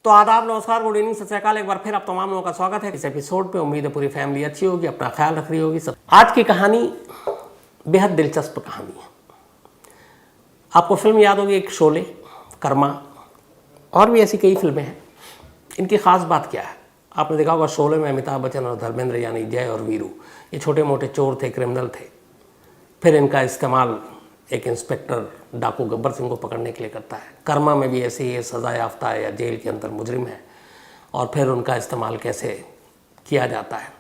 तो आदाब, नमस्कार, गुड इवनिंग, सत श्री अकाल। एक बार फिर आप तमाम लोगों का स्वागत है इस एपिसोड पे। उम्मीद है पूरी फैमिली अच्छी होगी, अपना ख्याल रख रही होगी सब। आज की कहानी बेहद दिलचस्प कहानी है। आपको फिल्म याद होगी, एक शोले, कर्मा, और भी ऐसी कई फिल्में हैं। इनकी ख़ास बात क्या है? आपने देखा होगा शोले में अमिताभ बच्चन और धर्मेंद्र यानी जय और वीरू, ये छोटे मोटे चोर थे, क्रिमिनल थे। फिर इनका इस्तेमाल एक इंस्पेक्टर डाकू गब्बर सिंह को पकड़ने के लिए करता है। कर्मा में भी ऐसे ही सज़ा याफ्ता है या जेल के अंदर मुजरिम है, और फिर उनका इस्तेमाल कैसे किया जाता है।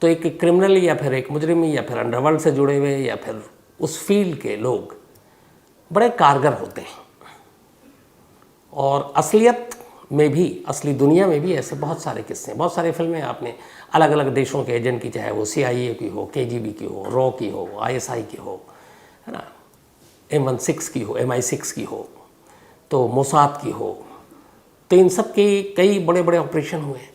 तो एक क्रिमिनल या फिर एक मुजरिम या फिर अंडरवर्ल्ड से जुड़े हुए या फिर उस फील्ड के लोग बड़े कारगर होते हैं। और असलियत में भी, असली दुनिया में भी ऐसे बहुत सारे किस्से, बहुत सारी फिल्में आपने अलग अलग देशों के एजेंट की, चाहे वो CIA की हो, KGB की हो, रॉ की हो, ISI की हो, है ना, M16 की हो, MI6 की हो, तो मोसाद की हो, तो इन सब के कई बड़े बड़े ऑपरेशन हुए हैं।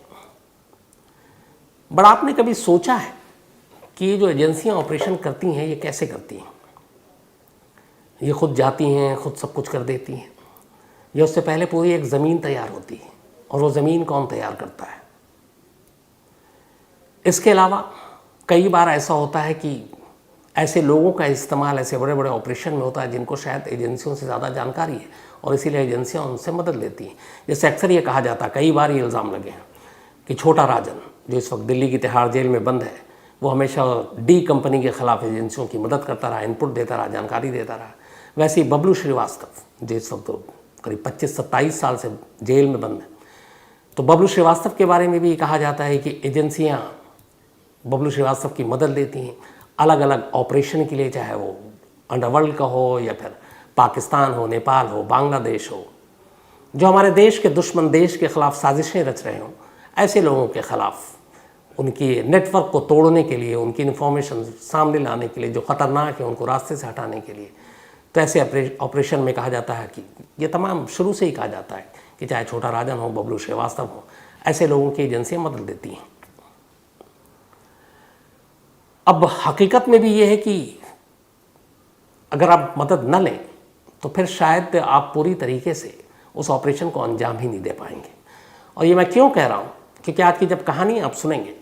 बड़ा आपने कभी सोचा है कि ये जो एजेंसियां ऑपरेशन करती हैं ये कैसे करती हैं? ये खुद जाती हैं, खुद सब कुछ कर देती हैं, या उससे पहले पूरी एक ज़मीन तैयार होती है? और वो ज़मीन कौन तैयार करता है? इसके अलावा कई बार ऐसा होता है कि ऐसे लोगों का इस्तेमाल ऐसे बड़े बड़े ऑपरेशन में होता है जिनको शायद एजेंसियों से ज़्यादा जानकारी है, और इसीलिए एजेंसियां उनसे मदद लेती हैं। जैसे अक्सर ये कहा जाता है, कई बार ये इल्ज़ाम लगे हैं कि छोटा राजन, जो इस वक्त दिल्ली की तिहाड़ जेल में बंद है, वो हमेशा डी कंपनी के ख़िलाफ़ एजेंसियों की मदद करता रहा, इनपुट देता रहा, जानकारी देता रहा। वैसे ही बबलू श्रीवास्तव, जो इस वक्त करीब 25-27 साल से जेल में बंद है, तो बबलू श्रीवास्तव के बारे में भी कहा जाता है कि एजेंसियाँ बबलू श्रीवास्तव की मदद लेती हैं अलग अलग ऑपरेशन के लिए, चाहे वो अंडरवर्ल्ड का हो या फिर पाकिस्तान हो, नेपाल हो, बांग्लादेश हो, जो हमारे देश के दुश्मन देश के ख़िलाफ़ साजिशें रच रहे हों, ऐसे लोगों के ख़िलाफ़ उनकी नेटवर्क को तोड़ने के लिए, उनकी इन्फॉर्मेशन सामने लाने के लिए, जो ख़तरनाक है उनको रास्ते से हटाने के लिए। तो ऐसे ऑपरेशन में कहा जाता है कि ये तमाम शुरू से ही कहा जाता है कि चाहे छोटा राजन हो, बबलू श्रीवास्तव हो, ऐसे लोगों की एजेंसियाँ मदद देती हैं। अब हकीकत में भी ये है कि अगर आप मदद न लें तो फिर शायद आप पूरी तरीके से उस ऑपरेशन को अंजाम ही नहीं दे पाएंगे। और ये मैं क्यों कह रहा हूँ? क्योंकि आज की जब कहानी आप सुनेंगे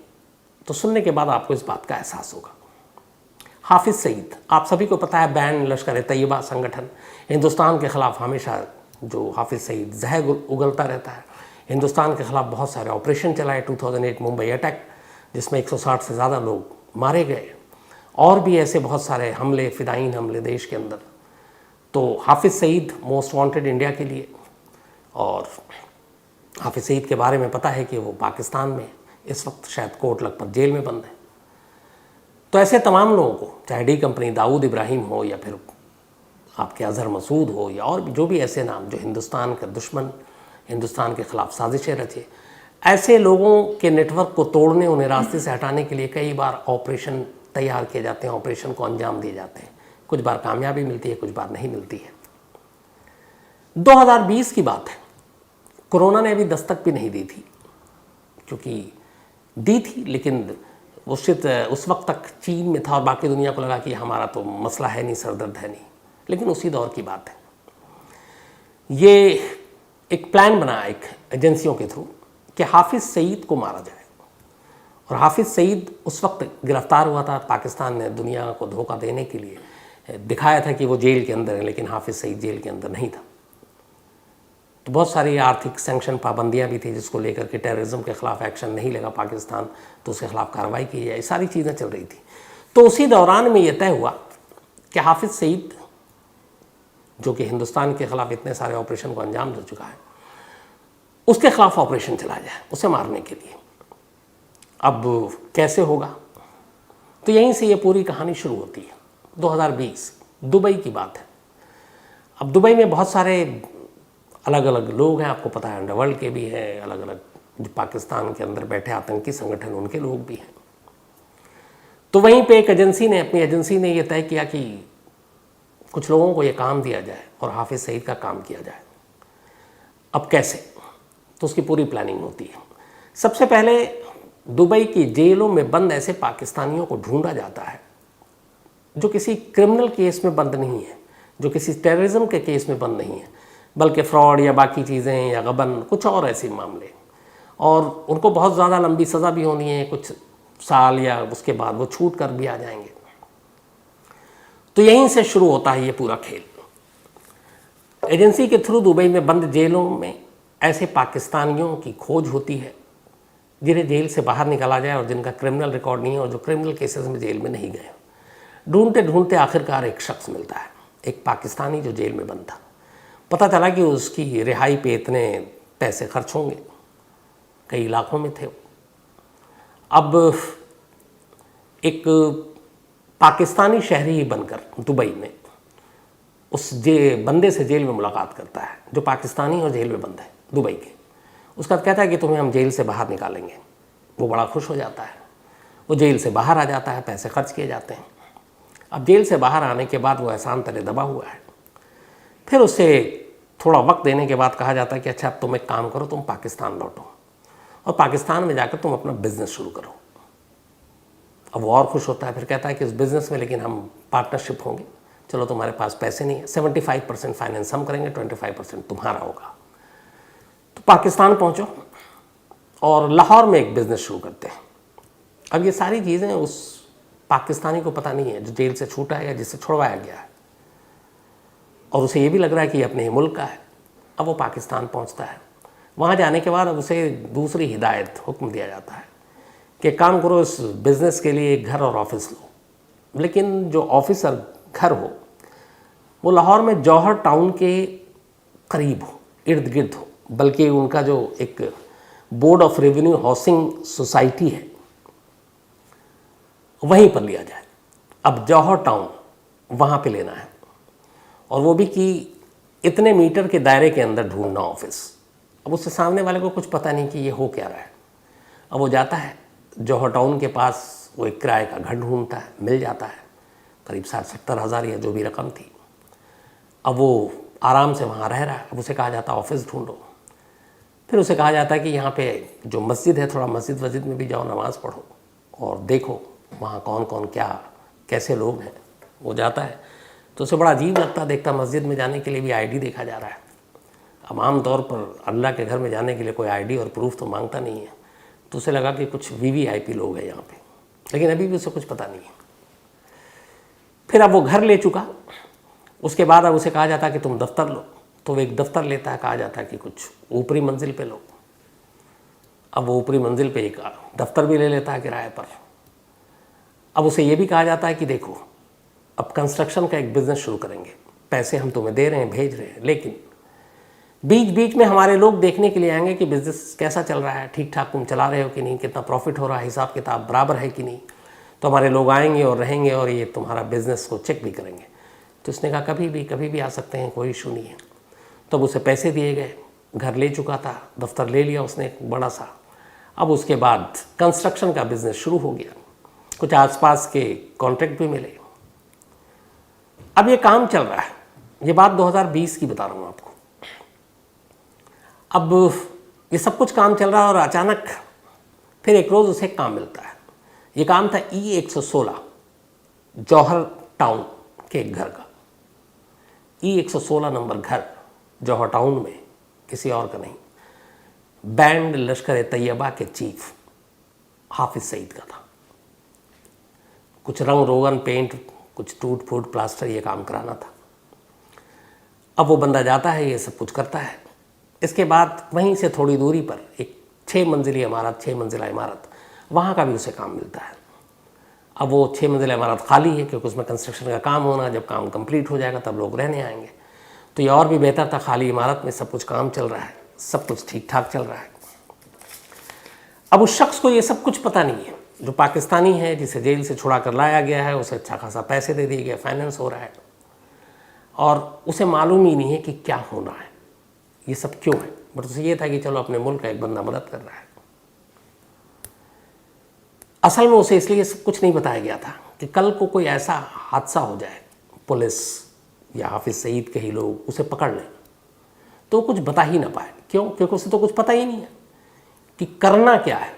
तो सुनने के बाद आपको इस बात का एहसास होगा। हाफिज़ सईद, आप सभी को पता है, बैन लश्कर तैयबा संगठन, हिंदुस्तान के ख़िलाफ़ हमेशा जो हाफिज़ सईद जहर उगलता रहता है, हिंदुस्तान के ख़िलाफ़ बहुत सारे ऑपरेशन चलाए। 2008 मुंबई अटैक, जिसमें 160 से ज़्यादा लोग मारे गए, और भी ऐसे बहुत सारे हमले, फ़िदाईन हमले देश के अंदर। तो Hafiz Saeed most wanted India के लिए, और हाफिज़ सईद के बारे में पता है कि वो पाकिस्तान में इस वक्त शायद कोट लखपत जेल में बंद है। तो ऐसे तमाम लोगों को, चाहे डी कंपनी दाऊद इब्राहिम हो या फिर आपके अजहर मसूद हो, या और जो भी ऐसे नाम जो हिंदुस्तान के दुश्मन, हिंदुस्तान के ख़िलाफ़ साजिशें रचे, ऐसे लोगों के नेटवर्क को तोड़ने, उन्हें रास्ते से हटाने के लिए कई बार ऑपरेशन तैयार किए जाते हैं, ऑपरेशन को अंजाम दिए जाते हैं। कुछ बार कामयाबी मिलती है, कुछ बार नहीं मिलती है। 2020 की बात है, कोरोना ने अभी दस्तक भी नहीं दी थी, क्योंकि दी थी लेकिन उस वक्त तक चीन में था और बाकी दुनिया को लगा कि हमारा तो मसला है नहीं, सरदर्द है नहीं। लेकिन उसी दौर की बात है, ये एक प्लान बना एक एजेंसियों के थ्रू कि हाफिज़ सईद को मारा जाए। और हाफिज़ सईद उस वक्त गिरफ्तार हुआ था। पाकिस्तान ने दुनिया को धोखा देने के लिए दिखाया था कि वो जेल के अंदर है, लेकिन हाफिज़ सईद जेल के अंदर नहीं था। तो बहुत सारी आर्थिक सैंक्शन, पाबंदियां भी थी, जिसको लेकर के टेररिज्म के ख़िलाफ़ एक्शन नहीं लेगा पाकिस्तान तो उसके ख़िलाफ़ कार्रवाई की जाए, सारी चीज़ें चल रही थी। तो उसी दौरान में ये तय हुआ कि हाफिज़ सईद, जो कि हिंदुस्तान के ख़िलाफ़ इतने सारे ऑपरेशन को अंजाम दे चुका है, उसके ख़िलाफ़ ऑपरेशन चला जाए, उसे मारने के लिए। अब कैसे होगा? तो यहीं से ये पूरी कहानी शुरू होती है। 2020 दुबई की बात है। अब दुबई में बहुत सारे अलग अलग लोग हैं, आपको पता है, अंडरवर्ल्ड के भी हैं, अलग अलग जो पाकिस्तान के अंदर बैठे आतंकी संगठन, उनके लोग भी हैं। तो वहीं पे एक एजेंसी ने, अपनी एजेंसी ने ये तय किया कि कुछ लोगों को ये काम दिया जाए और हाफिज़ सईद का काम किया जाए। अब कैसे? तो उसकी पूरी प्लानिंग होती है। सबसे पहले दुबई की जेलों में बंद ऐसे पाकिस्तानियों को ढूंढा जाता है जो किसी क्रिमिनल केस में बंद नहीं है, जो किसी टेररिज्म के केस में बंद नहीं है, बल्कि फ्रॉड या बाकी चीज़ें या गबन कुछ और ऐसे मामले, और उनको बहुत ज़्यादा लंबी सज़ा भी होनी है, कुछ साल या उसके बाद वो छूट कर भी आ जाएंगे। तो यहीं से शुरू होता है ये पूरा खेल। एजेंसी के थ्रू दुबई में बंद जेलों में ऐसे पाकिस्तानियों की खोज होती है जिन्हें जेल से बाहर निकाला जाए और जिनका क्रिमिनल रिकॉर्ड नहीं है और जो क्रिमिनल केसेस में जेल में नहीं गए। ढूंढते ढूंढते आखिरकार एक शख्स मिलता है, एक पाकिस्तानी जो जेल में बंद था। पता चला कि उसकी रिहाई पे इतने पैसे खर्च होंगे, कई लाखों में थे। अब एक पाकिस्तानी शहरी बनकर दुबई में उस बंदे से जेल में मुलाकात करता है जो पाकिस्तानी और जेल में बंद है दुबई के। उसका कहता है कि तुम्हें हम जेल से बाहर निकालेंगे। वो बड़ा खुश हो जाता है, वो जेल से बाहर आ जाता है, पैसे खर्च किए जाते हैं। अब जेल से बाहर आने के बाद वो एहसान तले दबा हुआ है। फिर उसे थोड़ा वक्त देने के बाद कहा जाता है कि अच्छा अब तुम एक काम करो, तुम पाकिस्तान लौटो और पाकिस्तान में जाकर तुम अपना बिजनेस शुरू करो। अब वो और खुश होता है, फिर कहता है कि इस बिज़नेस में लेकिन हम पार्टनरशिप होंगे, चलो तुम्हारे पास पैसे नहीं है, 75% फाइनेंस हम करेंगे, 25% तुम्हारा होगा। तो पाकिस्तान पहुंचो और लाहौर में एक बिज़नेस शुरू करते हैं। अब ये सारी चीज़ें उस पाकिस्तानी को पता नहीं है जो जेल से छूटा है या जिससे छुड़वाया गया है, और उसे ये भी लग रहा है कि ये अपने ही मुल्क का है। अब वो पाकिस्तान पहुंचता है। वहाँ जाने के बाद अब उसे दूसरी हिदायत, हुक्म दिया जाता है कि काम करो, इस बिज़नेस के लिए एक घर और ऑफिस लो, लेकिन जो ऑफिस और घर हो वो लाहौर में जौहर टाउन के करीब हो, इर्द गिर्द हो, बल्कि उनका जो एक board of revenue housing society है वहीं पर लिया जाए। अब जौहर टाउन वहाँ पे लेना है, और वो भी कि इतने मीटर के दायरे के अंदर ढूंढना ऑफिस। अब उससे सामने वाले को कुछ पता नहीं कि ये हो क्या रहा है। अब वो जाता है जौहर टाउन के पास, वो एक किराए का घर ढूंढता है, मिल जाता है, करीब 60-70 हज़ार या जो भी रकम थी। अब वो आराम से वहाँ रह रहा है। अब उसे कहा जाता है ऑफिस ढूंढो। फिर उसे कहा जाता है कि यहाँ पे जो मस्जिद है, थोड़ा मस्जिद में भी जाओ, नमाज़ पढ़ो और देखो वहाँ कौन कौन क्या कैसे लोग हैं। वो जाता है तो उसे बड़ा अजीब लगता है, देखता मस्जिद में जाने के लिए भी आईडी देखा जा रहा है। अब आम तौर पर अल्लाह के घर में जाने के लिए कोई आईडी और प्रूफ तो मांगता नहीं है, तो उसे लगा कि कुछ वीवीआईपी लोग हैं यहाँ पे, लेकिन अभी भी उसे कुछ पता नहीं है। फिर अब वो घर ले चुका, उसके बाद अब उसे कहा जाता है कि तुम दफ्तर लो, तो वो एक दफ्तर लेता है। कहा जाता है कि कुछ ऊपरी मंजिल पे लो। अब वो ऊपरी मंजिल पे एक दफ्तर भी ले लेता है किराए पर। अब उसे ये भी कहा जाता है कि देखो अब कंस्ट्रक्शन का एक बिज़नेस शुरू करेंगे, पैसे हम तुम्हें दे रहे हैं, भेज रहे हैं, लेकिन बीच बीच में हमारे लोग देखने के लिए आएंगे कि बिज़नेस कैसा चल रहा है, ठीक ठाक तुम चला रहे हो कि नहीं, कितना प्रॉफिट हो रहा है, हिसाब किताब बराबर है कि नहीं। तो हमारे लोग आएंगे और रहेंगे और ये तुम्हारा बिज़नेस को चेक भी करेंगे। तो उसने कहा कभी भी आ सकते हैं, कोई इशू नहीं है। तब उसे पैसे दिए गए, घर ले चुका था, दफ्तर ले लिया उसने एक बड़ा सा। अब उसके बाद कंस्ट्रक्शन का बिज़नेस शुरू हो गया, कुछ आसपास के कॉन्ट्रैक्ट भी मिले। अब ये काम चल रहा है, ये बात 2020 की बता रहा हूँ आपको। अब ये सब कुछ काम चल रहा है और अचानक फिर एक रोज़ उसे काम मिलता है। ये काम था E116 जौहर टाउन के एक घर का। E116 नंबर घर जौहर टाउन में, किसी और का नहीं, बैंड लश्कर तैयबा के चीफ हाफिज सईद का था। कुछ रंग रोगन, पेंट, कुछ टूट फूट, प्लास्टर, ये काम कराना था। अब वो बंदा जाता है, ये सब कुछ करता है। इसके बाद वहीं से थोड़ी दूरी पर एक 6 मंजिला इमारत, वहाँ का भी उसे काम मिलता है। अब वो 6 मंजिला इमारत खाली है क्योंकि उसमें कंस्ट्रक्शन का काम होना, जब काम कंप्लीट हो जाएगा तब लोग रहने आएंगे। तो ये और भी बेहतर था, खाली इमारत में सब कुछ काम चल रहा है, सब कुछ ठीक ठाक चल रहा है। अब उस शख्स को ये सब कुछ पता नहीं है, जो पाकिस्तानी है, जिसे जेल से छुड़ा कर लाया गया है, उसे अच्छा खासा पैसे दे दिए गए, फाइनेंस हो रहा है, और उसे मालूम ही नहीं है कि क्या होना है, ये सब क्यों है। बट उसे ये था कि चलो अपने मुल्क का एक बंदा मदद कर रहा है। असल में उसे इसलिए सब कुछ नहीं बताया गया था कि कल को कोई ऐसा हादसा हो जाए, पुलिस या हाफिज सईद के ही लोग उसे पकड़ लें, तो कुछ बता ही ना पाए। क्यों? क्योंकि उसे तो कुछ पता ही नहीं है कि करना क्या है।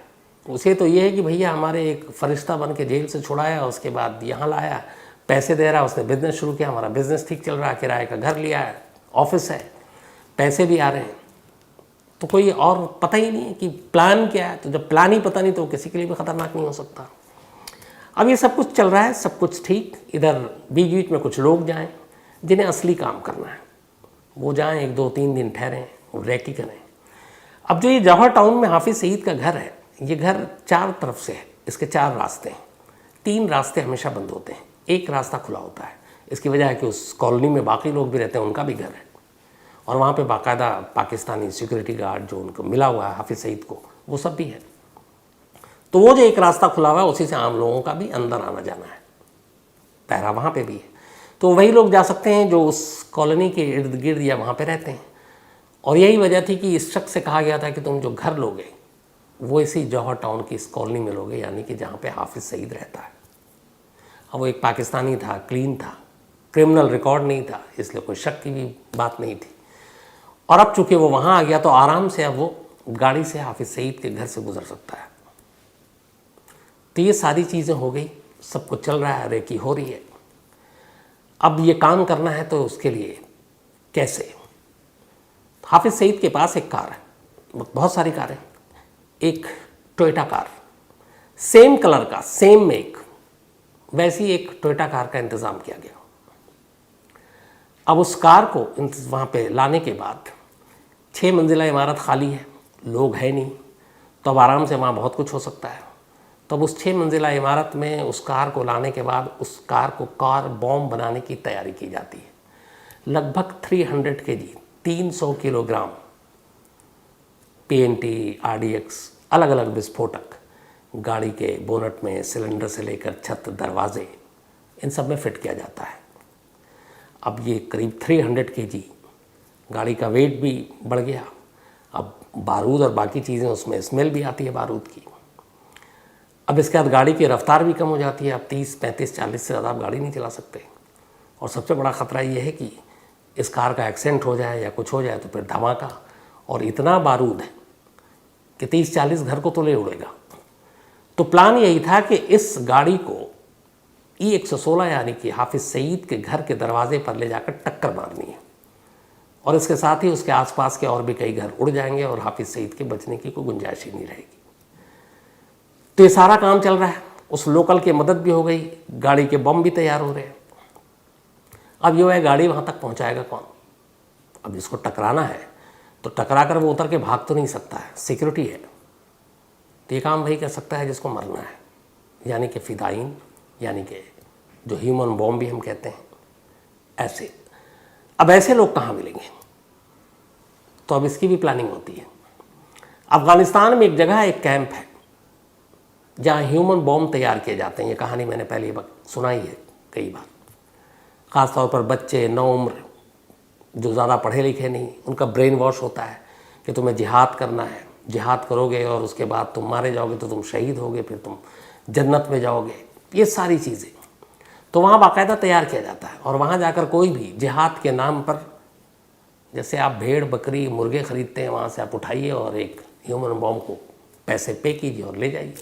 उसे तो ये है कि भैया हमारे एक फरिश्ता बन के जेल से छुड़ाया, उसके बाद यहाँ लाया, पैसे दे रहा, उसने बिज़नेस शुरू किया, हमारा बिज़नेस ठीक चल रहा है, किराए का घर लिया है, ऑफिस है, पैसे भी आ रहे हैं, तो कोई और पता ही नहीं है कि प्लान क्या है। तो जब प्लान ही पता नहीं तो किसी के लिए भी ख़तरनाक नहीं हो सकता। अब ये सब कुछ चल रहा है, सब कुछ ठीक। इधर बीच बीच में कुछ लोग जाएं जिन्हें असली काम करना है, वो जाएं, 1 2 3 दिन ठहरें, वो रैकी करें। अब जो ये जौहर टाउन में हाफिज़ सईद का घर है, ये घर 4 तरफ से है, इसके 4 रास्ते हैं। 3 रास्ते हमेशा बंद होते हैं, एक रास्ता खुला होता है। इसकी वजह है कि उस कॉलोनी में बाकी लोग भी रहते हैं, उनका भी घर है, और वहाँ पे बाकायदा पाकिस्तानी सिक्योरिटी गार्ड जो उनको मिला हुआ है हाफिज़ सईद को, वो सब भी है। तो वो जो एक रास्ता खुला हुआ है उसी से आम लोगों का भी अंदर आना जाना है, पहरा वहाँ पे भी है। तो वही लोग जा सकते हैं जो उस कॉलोनी के इर्द गिर्द या वहाँ पे रहते हैं। और यही वजह थी कि इस शख्स से कहा गया था कि तुम जो घर लोगे वो इसी जौहर टाउन की इस कॉलोनी में लोगे, यानी कि जहाँ पे हाफिज़ सईद रहता है। अब वो एक पाकिस्तानी था, क्लीन था, क्रिमिनल रिकॉर्ड नहीं था, इसलिए कोई शक की भी बात नहीं थी। और अब चूँकि वो वहाँ आ गया तो आराम से अब वो गाड़ी से हाफिज़ सईद के घर से गुजर सकता है। तो ये सारी चीज़ें हो गई, सब कुछ चल रहा है, रेकी हो रही है। अब ये काम करना है तो उसके लिए कैसे? हाफिज़ सईद के पास एक कार है, बहुत सारी कारें, एक टोयोटा कार, सेम कलर का, सेम मेक, वैसी एक टोयोटा कार का इंतज़ाम किया गया। अब उस कार को वहाँ पे लाने के बाद 6 मंजिला इमारत खाली है, लोग हैं नहीं, तो अब आराम से वहाँ बहुत कुछ हो सकता है। तब उस 6 मंजिला इमारत में उस कार को लाने के बाद उस कार को कार बॉम्ब बनाने की तैयारी की जाती है। लगभग 300 kg, 300 किलोग्राम PNT, RDX, अलग अलग विस्फोटक गाड़ी के बोनट में, सिलेंडर से लेकर छत, दरवाजे, इन सब में फिट किया जाता है। अब ये करीब 300 kg, गाड़ी का वेट भी बढ़ गया। अब बारूद और बाकी चीज़ें, उसमें स्मेल भी आती है बारूद की। अब इसके बाद गाड़ी की रफ्तार भी कम हो जाती है। अब 30, 35, 40 से ज़्यादा आप गाड़ी नहीं चला सकते। और सबसे बड़ा ख़तरा ये है कि इस कार का एक्सीडेंट हो जाए या कुछ हो जाए तो फिर धमाका, और इतना बारूद है कि 30-40 घर को तो ले उड़ेगा। तो प्लान यही था कि इस गाड़ी को E116 यानी कि हाफिज़ सईद के घर के दरवाजे पर ले जाकर टक्कर मारनी है, और इसके साथ ही उसके आसपास के और भी कई घर उड़ जाएंगे और हाफिज़ सईद के बचने की कोई गुंजाइश ही नहीं रहेगी। तो ये सारा काम चल रहा है। उस लोकल की मदद भी हो गई, गाड़ी के बम भी तैयार हो रहे हैं। अब ये है, गाड़ी वहाँ तक पहुँचाएगा कौन? अब इसको टकराना है तो टकरा कर वो उतर के भाग तो नहीं सकता है, सिक्योरिटी है। तो ये काम वही कर सकता है जिसको मरना है, यानी कि फ़िदाइन, यानी कि जो ह्यूमन बॉम्ब भी हम कहते हैं, ऐसे। अब ऐसे लोग कहाँ मिलेंगे? तो अब इसकी भी प्लानिंग होती है। अफ़गानिस्तान में एक जगह, एक कैंप है जहाँ ह्यूमन बॉम्ब तैयार किए जाते हैं। ये कहानी मैंने पहले सुनाई है कई बार। ख़ास तौर पर बच्चे, नौउम्र, जो ज़्यादा पढ़े लिखे नहीं, उनका ब्रेन वॉश होता है कि तुम्हें जिहाद करना है, जिहाद करोगे और उसके बाद तुम मारे जाओगे तो तुम शहीद होगे, फिर तुम जन्नत में जाओगे, ये सारी चीज़ें। तो वहाँ बाकायदा तैयार किया जाता है। और वहाँ जाकर कोई भी जिहाद के नाम पर, जैसे आप भेड़, बकरी, मुर्गे ख़रीदते हैं, वहाँ से आप उठाइए और एक ह्यूमन बॉम्ब को पैसे पे कीजिए और ले जाइए।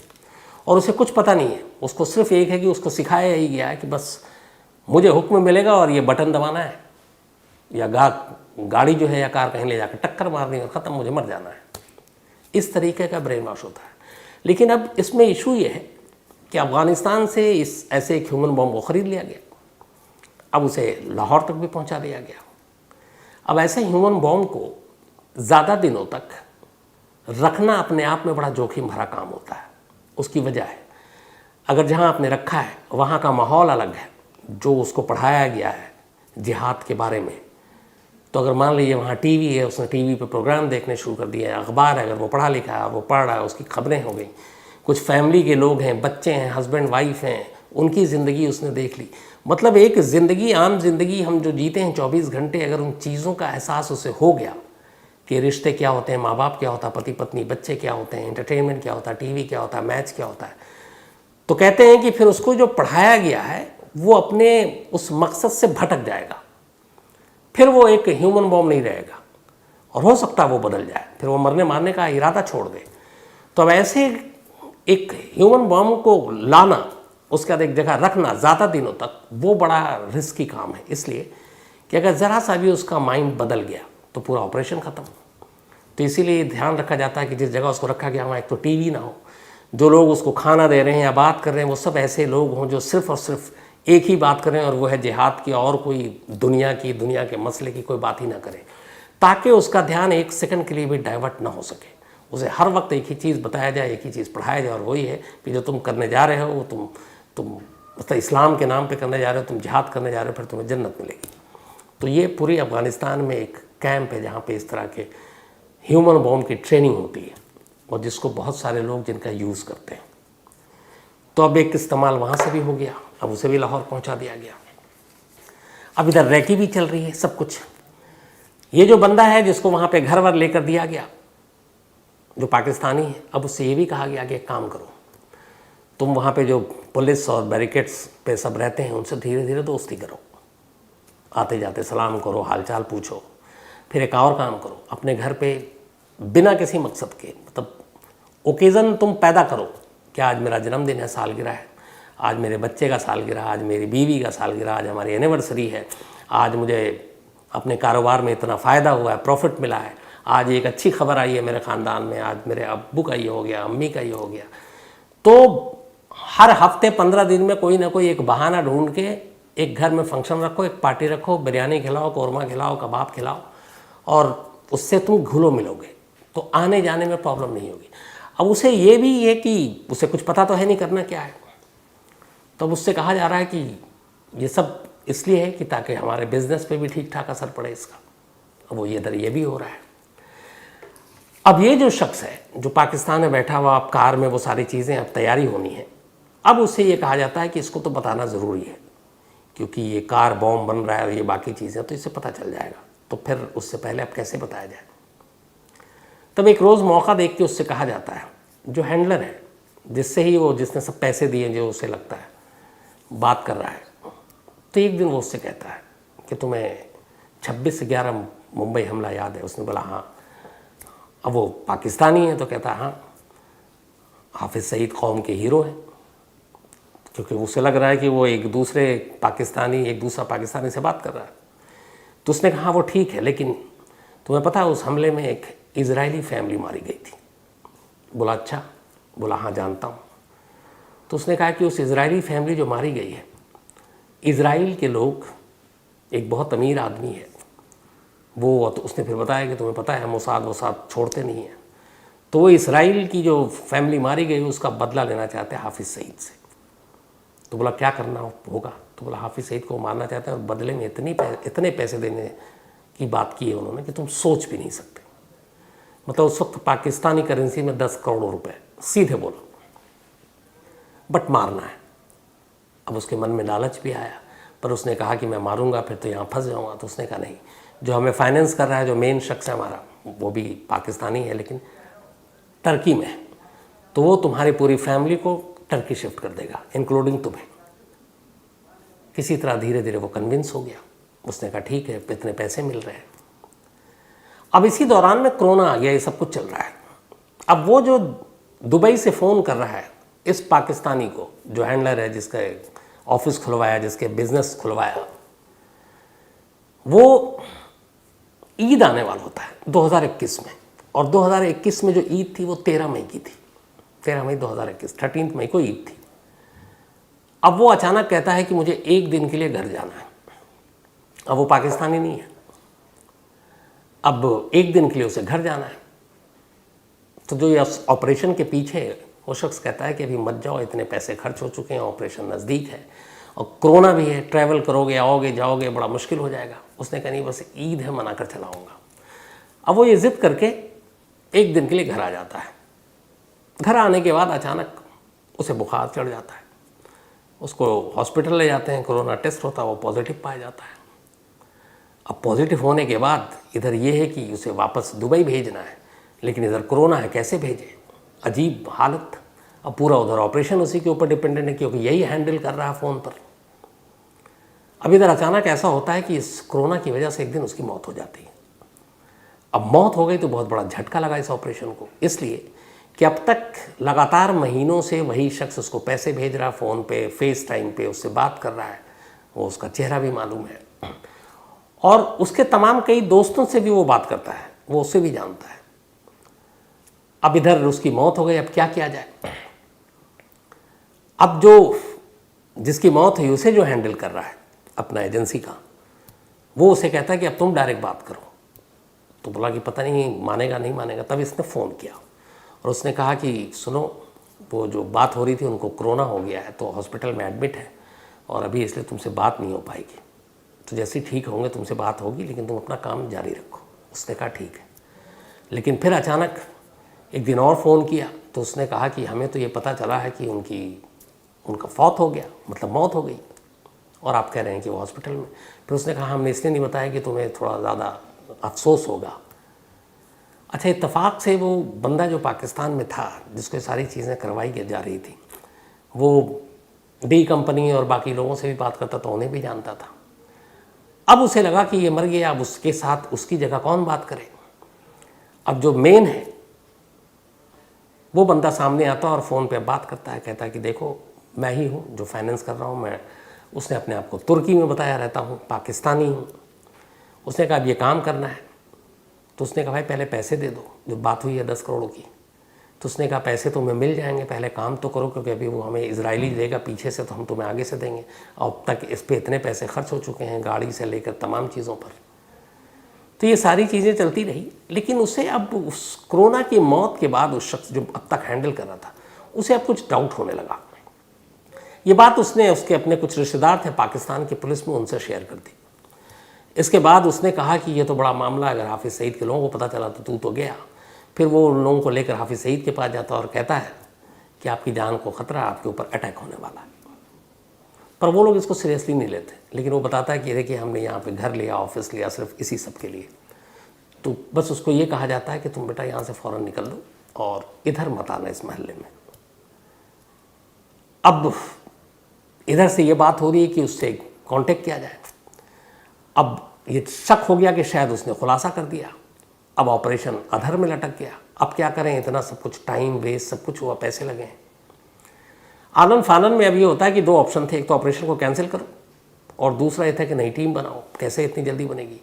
और उसे कुछ पता नहीं है, उसको सिर्फ एक है कि उसको सिखाया ही गया है कि बस मुझे हुक्म मिलेगा और ये बटन दबाना है, या गाड़ी जो है या कार कहीं ले जाकर टक्कर मारनी है, ख़त्म, मुझे मर जाना है। इस तरीके का ब्रेन वॉश होता है। लेकिन अब इसमें इशू ये है कि अफ़गानिस्तान से इस ऐसे एक ह्यूमन बॉम्ब को ख़रीद लिया गया, अब उसे लाहौर तक भी पहुंचा दिया गया। अब ऐसे ह्यूमन बॉम्ब को ज़्यादा दिनों तक रखना अपने आप में बड़ा जोखिम भरा काम होता है। उसकी वजह है, अगर जहाँ आपने रखा है वहाँ का माहौल अलग है, जो उसको पढ़ाया गया है जिहाद के बारे में, तो अगर मान लीजिए वहाँ टीवी है, उसने टीवी पे प्रोग्राम देखने शुरू कर दिया है, अखबार है, अगर वो पढ़ा लिखा है, वो पढ़ रहा है, उसकी खबरें हो गई, कुछ फैमिली के लोग हैं, बच्चे हैं, हस्बैंड वाइफ हैं, उनकी ज़िंदगी उसने देख ली। मतलब एक ज़िंदगी, आम ज़िंदगी हम जो जीते हैं 24 घंटे, अगर उन चीज़ों का एहसास उसे हो गया कि रिश्ते क्या होते हैं, माँ बाप क्या होता है, पति पत्नी, बच्चे क्या होते हैं, एंटरटेनमेंट क्या होता है, टीवी क्या होता है, मैच क्या होता है, तो कहते हैं कि फिर उसको जो पढ़ाया गया है वो अपने उस मकसद से भटक जाएगा। फिर वो एक ह्यूमन बॉम्ब नहीं रहेगा, और हो सकता है वो बदल जाए, फिर वो मरने मारने का इरादा छोड़ दे। तो अब ऐसे एक ह्यूमन बॉम्ब को लाना, उसके बाद एक जगह रखना ज़्यादा दिनों तक, वो बड़ा रिस्की काम है। इसलिए कि अगर ज़रा सा भी उसका माइंड बदल गया तो पूरा ऑपरेशन ख़त्म। तो इसीलिए ध्यान रखा जाता है कि जिस जगह उसको रखा गया वहाँ एक तो टीवी ना हो, जो लोग उसको खाना दे रहे हैं या बात कर रहे हैं वो सब ऐसे लोग हों जो सिर्फ़ और सिर्फ एक ही बात करें, और वो है जिहाद की, और कोई दुनिया के मसले की कोई बात ही ना करें, ताकि उसका ध्यान एक सेकंड के लिए भी डाइवर्ट ना हो सके। उसे हर वक्त एक ही चीज़ बताया जाए, एक ही चीज़ पढ़ाया जाए, और वही है कि जो तुम करने जा रहे हो वो तुम मतलब इस्लाम के नाम पे करने जा रहे हो, तुम जिहाद करने जा रहे हो, फिर तुम्हें जन्नत मिलेगी। तो ये पूरी अफ़गानिस्तान में एक कैंप है जहाँ पे इस तरह के ह्यूमन बॉम्ब की ट्रेनिंग होती है, और जिसको बहुत सारे लोग जिनका यूज़ करते हैं। तो अब एक इस्तेमाल वहाँ से भी हो गया, अब उसे भी लाहौर पहुँचा दिया गया। अब इधर रैकी भी चल रही है, सब कुछ। ये जो बंदा है जिसको वहाँ पे घर वर लेकर दिया गया, जो पाकिस्तानी है, अब उससे ये भी कहा गया कि एक काम करो, तुम वहाँ पे जो पुलिस और बैरिकेड्स पे सब रहते हैं उनसे धीरे धीरे दोस्ती करो, आते जाते सलाम करो, हालचाल पूछो। फिर एक और काम करो, अपने घर पे बिना किसी मकसद के, मतलब ओकेज़न तुम पैदा करो कि आज मेरा जन्मदिन है, सालगिरह है, आज मेरे बच्चे का सालगिरह, आज मेरी बीवी का सालगिरह, आज हमारी एनिवर्सरी है, आज मुझे अपने कारोबार में इतना फ़ायदा हुआ है, प्रॉफिट मिला है, आज एक अच्छी खबर आई है मेरे ख़ानदान में, आज मेरे अब्बू का ये हो गया, अम्मी का ये हो गया। तो हर हफ्ते 15 दिन में कोई ना कोई एक बहाना ढूंढ के एक घर में फंक्शन रखो, एक पार्टी रखो, बिरयानी खिलाओ, कौरमा खिलाओ, कबाब खिलाओ, और उससे तुम घुलो मिलोगे, तो आने जाने में प्रॉब्लम नहीं होगी। अब उसे ये भी है कि उसे कुछ पता तो है नहीं करना क्या है, तो अब उससे कहा जा रहा है कि ये सब इसलिए है कि ताकि हमारे बिजनेस पे भी ठीक ठाक असर पड़े इसका। अब वो इधर ये भी हो रहा है। अब ये जो शख्स है जो पाकिस्तान में बैठा हुआ, अब कार में वो सारी चीज़ें अब तैयारी होनी है, अब उससे ये कहा जाता है कि इसको तो बताना ज़रूरी है, क्योंकि ये कार बॉम्ब बन रहा है और ये बाकी चीज़ें, तो इससे पता चल जाएगा। तो फिर उससे पहले अब कैसे बताया जाए? तब एक रोज़ मौका देख के उससे कहा जाता है, जो हैंडलर है, जिसने सब पैसे दिए, जो उसे लगता है बात कर रहा है, तो एक दिन वो उससे कहता है कि तुम्हें 26/11 मुंबई हमला याद है? उसने बोला हाँ। अब वो पाकिस्तानी है तो कहता है हाँ, हाफिज़ सईद कौम के हीरो हैं, क्योंकि उसे लग रहा है कि वो एक दूसरा पाकिस्तानी से बात कर रहा है। तो उसने कहा हाँ वो ठीक है, लेकिन तुम्हें पता है उस हमले में एक इजरायली फैमिली मारी गई थी? बोला अच्छा। बोला हाँ जानता हूँ। तो उसने कहा कि उस इजरायली फैमिली जो मारी गई है, इजराइल के लोग, एक बहुत अमीर आदमी है वो, तो उसने फिर बताया कि तुम्हें पता है मोसाद छोड़ते नहीं हैं, तो वो इसराइल की जो फैमिली मारी गई उसका बदला लेना चाहते हैं हाफिज़ सईद से। तो बोला क्या करना होगा? तो बोला हाफिज़ सईद को मारना चाहते हैं और बदले में इतने पैसे देने की बात की है उन्होंने कि तुम सोच भी नहीं सकते। मतलब उस वक्त पाकिस्तानी करेंसी में 10 करोड़ रुपए, सीधे बोलो, बट मारना है। अब उसके मन में लालच भी आया, पर उसने कहा कि मैं मारूंगा फिर तो यहाँ फंस जाऊँगा। तो उसने कहा नहीं, जो हमें फाइनेंस कर रहा है, जो मेन शख्स है हमारा, वो भी पाकिस्तानी है लेकिन टर्की में है, तो वो तुम्हारी पूरी फैमिली को टर्की शिफ्ट कर देगा, इंक्लूडिंग तुम्हें। किसी तरह धीरे धीरे वो कन्विंस हो गया। उसने कहा ठीक है, इतने पैसे मिल रहे हैं। अब इसी दौरान में कोरोना आ गया, ये सब कुछ चल रहा है। अब वो जो दुबई से फ़ोन कर रहा है इस पाकिस्तानी को, जो हैंडलर है, जिसका ऑफिस खुलवाया, जिसके बिजनेस खुलवाया, वो ईद आने वाला होता है 2021 में, और 2021 में जो ईद थी वो 13 मई की थी, 13 मई 2021, 13 मई को ईद थी। अब वो अचानक कहता है कि मुझे एक दिन के लिए घर जाना है। अब वो पाकिस्तानी नहीं है, अब एक दिन के लिए उसे घर जाना है। तो जो ये ऑपरेशन के पीछे वो शख्स कहता है कि अभी मत जाओ, इतने पैसे खर्च हो चुके हैं, ऑपरेशन नज़दीक है और कोरोना भी है, ट्रैवल करोगे, आओगे जाओगे, बड़ा मुश्किल हो जाएगा। उसने कहा नहीं, बस ईद है, मना कर चलाऊँगा। अब वो ये ज़िद करके एक दिन के लिए घर आ जाता है। घर आने के बाद अचानक उसे बुखार चढ़ जाता है, उसको हॉस्पिटल ले जाते हैं, कोरोना टेस्ट होता है, वो पॉजिटिव पाया जाता है। अब पॉजिटिव होने के बाद इधर ये है कि उसे वापस दुबई भेजना है, लेकिन इधर कोरोना है, कैसे भेजें? अजीब हालत। अब पूरा उधर ऑपरेशन उसी के ऊपर डिपेंडेंट है, क्योंकि यही हैंडल कर रहा है फ़ोन पर। अब इधर अचानक ऐसा होता है कि इस कोरोना की वजह से एक दिन उसकी मौत हो जाती है। अब मौत हो गई तो बहुत बड़ा झटका लगा इस ऑपरेशन को, इसलिए कि अब तक लगातार महीनों से वही शख्स उसको पैसे भेज रहा है, फ़ोन पे, फेस टाइम पे उससे बात कर रहा है, वो उसका चेहरा भी मालूम है। और उसके तमाम कई दोस्तों से भी वो बात करता है, वो उससे भी जानता है। अब इधर उसकी मौत हो गई, अब क्या किया जाए। अब जो जिसकी मौत हुई उसे जो हैंडल कर रहा है अपना एजेंसी का, वो उसे कहता है कि अब तुम डायरेक्ट बात करो। तो बोला कि पता नहीं मानेगा नहीं मानेगा। तब इसने फ़ोन किया और उसने कहा कि सुनो, वो जो बात हो रही थी उनको कोरोना हो गया है, तो हॉस्पिटल में एडमिट है और अभी इसलिए तुमसे बात नहीं हो पाएगी। तो जैसे ही ठीक होंगे तुमसे बात होगी, लेकिन तुम अपना काम जारी रखो। उसने कहा ठीक है। लेकिन फिर अचानक एक दिन और फ़ोन किया तो उसने कहा कि हमें तो ये पता चला है कि उनका फौत हो गया, मतलब मौत हो गई, और आप कह रहे हैं कि वो हॉस्पिटल में। फिर उसने कहा हमने इसलिए नहीं बताया कि तुम्हें थोड़ा ज़्यादा अफसोस होगा। अच्छा, इत्तेफाक से वो बंदा जो पाकिस्तान में था, जिसको सारी चीज़ें करवाई जा रही थी, वो डी कंपनी और बाकी लोगों से भी बात करता तो उन्हें भी जानता था। अब उसे लगा कि ये मर गया, अब उसके साथ उसकी जगह कौन बात करे। अब जो मेन है वो बंदा सामने आता और फ़ोन पे बात करता है, कहता है कि देखो मैं ही हूँ जो फाइनेंस कर रहा हूँ मैं। उसने अपने आप को तुर्की में बताया रहता हूँ, पाकिस्तानी हूँ। उसने कहा अब ये काम करना है। तो उसने कहा भाई पहले पैसे दे दो, जो बात हुई है 10 करोड़ की। तो उसने कहा पैसे तुम्हें मिल जाएंगे, पहले काम तो करो, क्योंकि अभी वो हमें इजरायली देगा पीछे से, तो हम तुम्हें आगे से देंगे। अब तक इस पर इतने पैसे खर्च हो चुके हैं, गाड़ी से लेकर तमाम चीज़ों पर। तो ये सारी चीज़ें चलती रही। लेकिन उसे अब उस कोरोना की मौत के बाद उस शख्स जो अब तक हैंडल कर रहा था, उसे अब कुछ डाउट होने लगा। ये बात उसने उसके अपने कुछ रिश्तेदार थे पाकिस्तान की पुलिस में, उनसे शेयर कर दी। इसके बाद उसने कहा कि ये तो बड़ा मामला, अगर हाफिज़ सईद के लोगों को पता चला तो तू तो गया। फिर वो उन लोगों को लेकर हाफिज़ सईद के पास जाता और कहता है कि आपकी जान को ख़तरा, आपके ऊपर अटैक होने वाला है। पर वो लोग इसको सीरियसली नहीं लेते। लेकिन वो बताता है कि देखिए हमने यहाँ पे घर लिया, ऑफिस लिया, सिर्फ इसी सब के लिए। तो बस उसको ये कहा जाता है कि तुम बेटा यहाँ से फ़ौरन निकल दो और इधर मत आना इस महल्ले में। अब इधर से ये बात हो रही है कि उससे कांटेक्ट किया जाए। अब ये शक हो गया कि शायद उसने खुलासा कर दिया। अब ऑपरेशन अधर में लटक गया। अब क्या करें, इतना सब कुछ टाइम वेस्ट, सब कुछ हुआ, पैसे लगे। आनन फानन में अब ये होता है कि 2 ऑप्शन थे, एक तो ऑपरेशन को कैंसिल करो और दूसरा ये था कि नई टीम बनाओ। कैसे इतनी जल्दी बनेगी।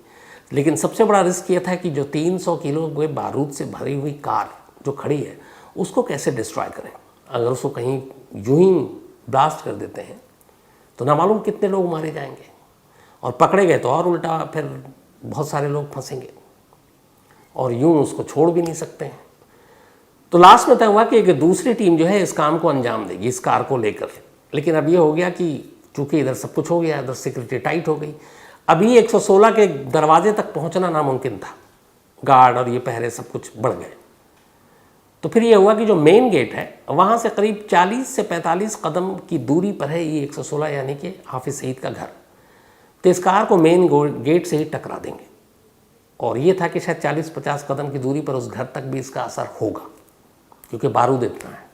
लेकिन सबसे बड़ा रिस्क ये था कि जो 300 किलो के बारूद से भरी हुई कार जो खड़ी है, उसको कैसे डिस्ट्रॉय करें। अगर उसको कहीं यूं ही ब्लास्ट कर देते हैं तो ना मालूम कितने लोग मारे जाएंगे, और पकड़े गए तो और उल्टा फिर बहुत सारे लोग फंसेंगे, और यूं उसको छोड़ भी नहीं सकते हैं। तो लास्ट में तय हुआ कि एक दूसरी टीम जो है इस काम को अंजाम देगी, इस कार को लेकर। लेकिन अब ये हो गया कि चूंकि इधर सब कुछ हो गया, इधर सिक्योरिटी टाइट हो गई, अभी 116 के दरवाजे तक पहुंचना नामुमकिन था। गार्ड और ये पहरे सब कुछ बढ़ गए। तो फिर ये हुआ कि जो मेन गेट है वहाँ से करीब 40 से 45 कदम की दूरी पर है ये 116, यानी कि हाफिज़ सईद का घर। तो इस कार को मेन गेट से ही टकरा देंगे। और ये था कि शायद 40-50 कदम की दूरी पर उस घर तक भी इसका असर होगा, क्योंकि बारूद इतना है।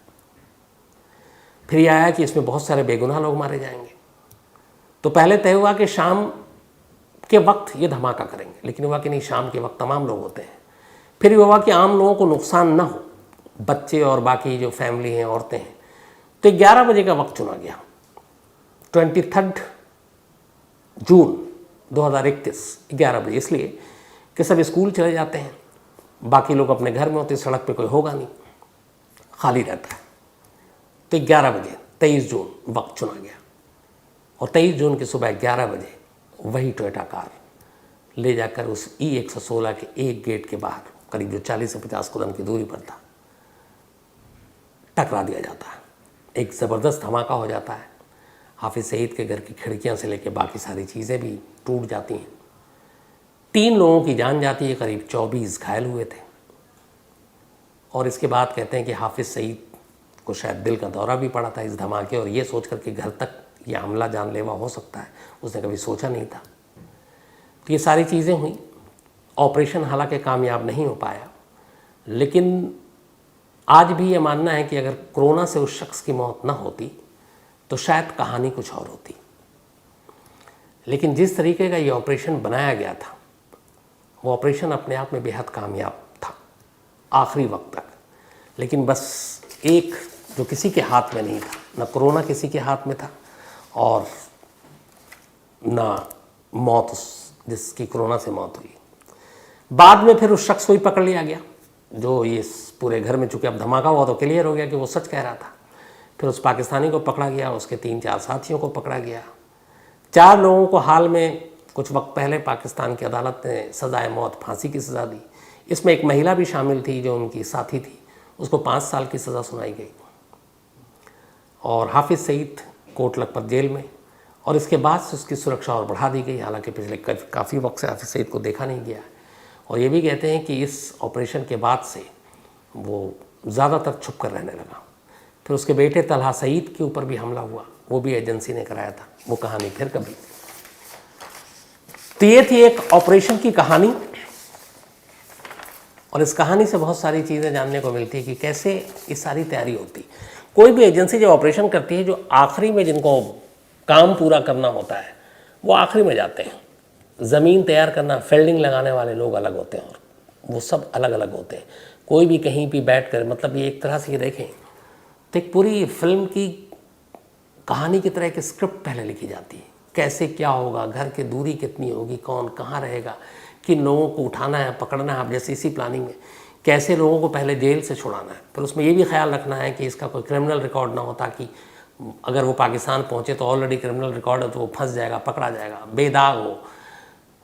फिर यह आया कि इसमें बहुत सारे बेगुनाह लोग मारे जाएंगे। तो पहले तय हुआ कि शाम के वक्त ये धमाका करेंगे, लेकिन हुआ कि नहीं, शाम के वक्त तमाम लोग होते हैं। फिर हुआ कि आम लोगों को नुकसान ना हो, बच्चे और बाकी जो फैमिली हैं, औरतें हैं। तो 11 बजे का वक्त चुना गया, 23 जून 2021, 11 बजे। इसलिए कि सब स्कूल चले जाते हैं, बाकी लोग अपने घर में होते, सड़क पे कोई होगा नहीं, खाली रहता है। तो 11 बजे 23 जून वक्त चुना गया, और 23 जून की सुबह 11 बजे वही टोयोटा कार ले जाकर उस E116 के एक गेट के बाहर, करीब जो 40 से 50 कदम की दूरी पर था, टकरा दिया जाता है। एक ज़बरदस्त धमाका हो जाता है। हाफिज़ सईद के घर की खिड़कियां से लेकर बाकी सारी चीज़ें भी टूट जाती हैं। 3 लोगों की जान जाती है, करीब 24 घायल हुए थे। और इसके बाद कहते हैं कि हाफिज़ सईद को शायद दिल का दौरा भी पड़ा था इस धमाके, और ये सोच कर कि घर तक यह हमला जानलेवा हो सकता है, उसने कभी सोचा नहीं था। तो ये सारी चीज़ें हुई। ऑपरेशन हालांकि कामयाब नहीं हो पाया, लेकिन आज भी ये मानना है कि अगर कोरोना से उस शख्स की मौत ना होती तो शायद कहानी कुछ और होती। लेकिन जिस तरीके का ये ऑपरेशन बनाया गया था, वो ऑपरेशन अपने आप में बेहद कामयाब था आखिरी वक्त तक। लेकिन बस एक जो किसी के हाथ में नहीं था, ना कोरोना किसी के हाथ में था और ना मौत उस जिसकी कोरोना से मौत हुई। बाद में फिर उस शख्स को ही पकड़ लिया गया जो ये पूरे घर में, चूँकि अब धमाका हुआ तो क्लियर हो गया कि वो सच कह रहा था। फिर उस पाकिस्तानी को पकड़ा गया, उसके 3-4 साथियों को पकड़ा गया। 4 लोगों को हाल में कुछ वक्त पहले पाकिस्तान की अदालत ने सज़ाए मौत, फांसी की सज़ा दी। इसमें एक महिला भी शामिल थी जो उनकी साथी थी, उसको 5 साल की सज़ा सुनाई गई। और हाफिज़ सईद कोट लखपत जेल में, और इसके बाद से उसकी सुरक्षा और बढ़ा दी गई। हालांकि पिछले काफ़ी वक्त से हाफिज़ सईद को देखा नहीं गया। और ये भी कहते हैं कि इस ऑपरेशन के बाद से वो ज़्यादातर छुप कर रहने लगा। फिर उसके बेटे तलहा सईद के ऊपर भी हमला हुआ, वो भी एजेंसी ने कराया था। वो कहानी फिर कभी। तो ये थी एक ऑपरेशन की कहानी, और इस कहानी से बहुत सारी चीज़ें जानने को मिलती है कि कैसे ये सारी तैयारी होती। कोई भी एजेंसी जब ऑपरेशन करती है, जो आखिरी में जिनको काम पूरा करना होता है वो आखिरी में जाते हैं। ज़मीन तैयार करना, फील्डिंग लगाने वाले लोग अलग होते हैं और वो सब अलग अलग होते हैं। कोई भी कहीं भी बैठ कर, मतलब ये एक तरह से ये देखें तो एक पूरी फिल्म की कहानी की तरह एक स्क्रिप्ट पहले लिखी जाती है। कैसे क्या होगा, घर की दूरी कितनी होगी, कौन कहाँ रहेगा, किन लोगों को उठाना है, पकड़ना है। अब जैसे इसी प्लानिंग में कैसे लोगों को पहले जेल से छुड़ाना है, फिर उसमें ये भी ख्याल रखना है कि इसका कोई क्रिमिनल रिकॉर्ड ना हो, ताकि अगर वो पाकिस्तान पहुँचे तो ऑलरेडी क्रिमिनल रिकॉर्ड है तो वो फंस जाएगा, पकड़ा जाएगा। बेदाग हो,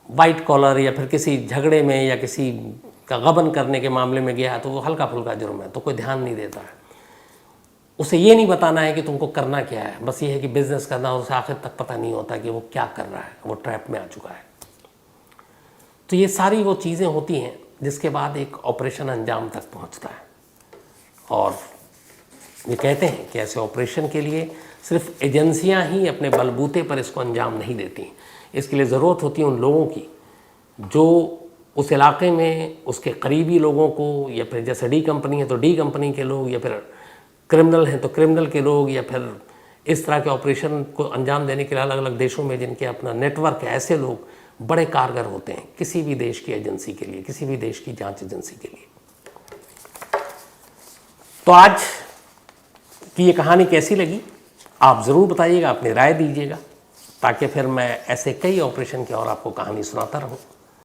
वाइट कॉलर या फिर किसी झगड़े में या किसी का गबन करने के मामले में गया तो वो हल्का फुल्का जुर्म है, तो कोई ध्यान नहीं देता है। उसे ये नहीं बताना है कि तुमको करना क्या है, बस ये है कि बिज़नेस करना, और उसे आखिर तक पता नहीं होता कि वो क्या कर रहा है, वो ट्रैप में आ चुका है। तो ये सारी वो चीज़ें होती हैं जिसके बाद एक ऑपरेशन अंजाम तक पहुंचता है। और ये कहते हैं कि ऐसे ऑपरेशन के लिए सिर्फ एजेंसियां ही अपने बलबूते पर इसको अंजाम नहीं देती। इसके लिए ज़रूरत होती है उन लोगों की जो उस इलाके में उसके करीबी लोगों को, या फिर जैसे डी कंपनी है तो डी कंपनी के लोग, या फिर क्रिमिनल हैं तो क्रिमिनल के लोग, या फिर इस तरह के ऑपरेशन को अंजाम देने के लिए अलग अलग देशों में जिनके अपना नेटवर्क है, ऐसे लोग बड़े कारगर होते हैं किसी भी देश की एजेंसी के लिए, किसी भी देश की जांच एजेंसी के लिए। तो आज की ये कहानी कैसी लगी आप ज़रूर बताइएगा, अपनी राय दीजिएगा, ताकि फिर मैं ऐसे कई ऑपरेशन की और आपको कहानी सुनाता रहूं।